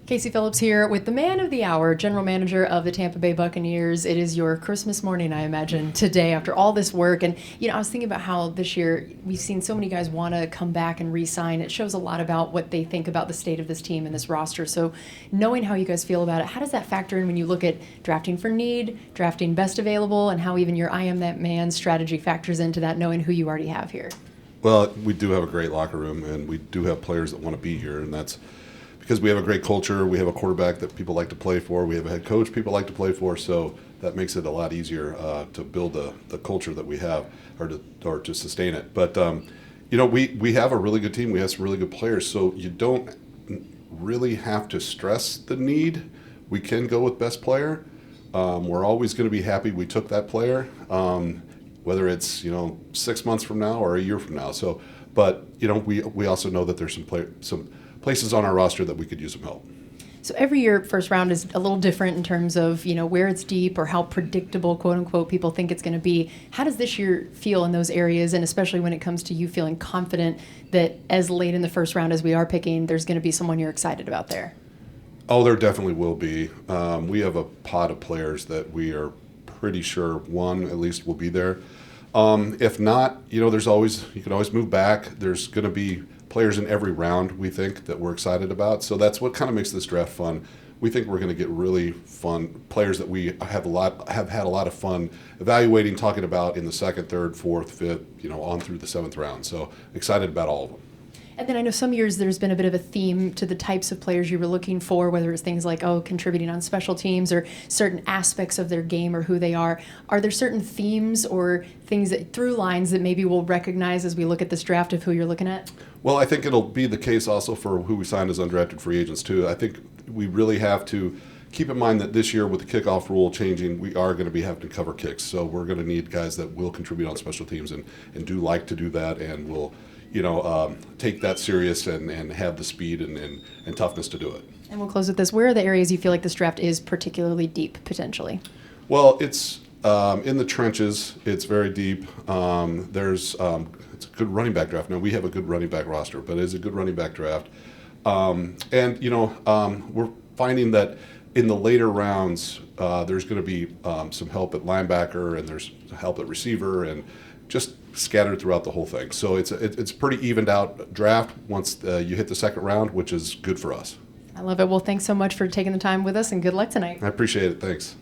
Casey Phillips here with the man of the hour, general manager of the Tampa Bay Buccaneers. It is your Christmas morning, I imagine, today after all this work. And, I was thinking about how this year we've seen so many guys want to come back and re-sign. It shows a lot about what they think about the state of this team and this roster. So knowing how you guys feel about it, how does that factor in when you look at drafting for need, drafting best available, and how even your I am that man strategy factors into that, knowing who you already have here? Well, we do have a great locker room, and we do have players that want to be here, and that's because we have a great culture. We have a quarterback that people like to play for. We have a head coach people like to play for. So that makes it a lot easier to build the culture that we have, or to sustain it. But we have a really good team. We have some really good players. So you don't really have to stress the need. We can go with best player. We're always going to be happy we took that player, whether it's 6 months from now or a year from now. So, but we also know that there's some places on our roster that we could use some help. So every year, first round is a little different in terms of, where it's deep or how predictable, quote unquote, people think it's going to be. How does this year feel in those areas, and especially when it comes to you feeling confident that as late in the first round as we are picking, there's going to be someone you're excited about there? Oh, there definitely will be. We have a pot of players that we are pretty sure one at least will be there. If not, you can always move back. There's going to be players in every round, we think, that we're excited about. So that's what kind of makes this draft fun. We think we're going to get really fun players that we have had a lot of fun evaluating, talking about in the second, third, fourth, fifth, on through the seventh round. So excited about all of them. And then I know some years there's been a bit of a theme to the types of players you were looking for, whether it's things like, contributing on special teams or certain aspects of their game or who they are. Are there certain themes or things through lines that maybe we'll recognize as we look at this draft of who you're looking at? Well, I think it'll be the case also for who we signed as undrafted free agents too. I think we really have to keep in mind that this year with the kickoff rule changing, we are going to be having to cover kicks. So we're going to need guys that will contribute on special teams and do like to do that and will take that serious and have the speed and toughness to do it. And we'll close with this. Where are the areas you feel like this draft is particularly deep, potentially? Well, it's in the trenches. It's very deep. It's a good running back draft. Now, we have a good running back roster, but it's a good running back draft. We're finding that in the later rounds, there's going to be some help at linebacker, and there's help at receiver, and just scattered throughout the whole thing. So it's a pretty evened out draft once you hit the second round, which is good for us. I love it. Well, thanks so much for taking the time with us, and good luck tonight. I appreciate it. Thanks.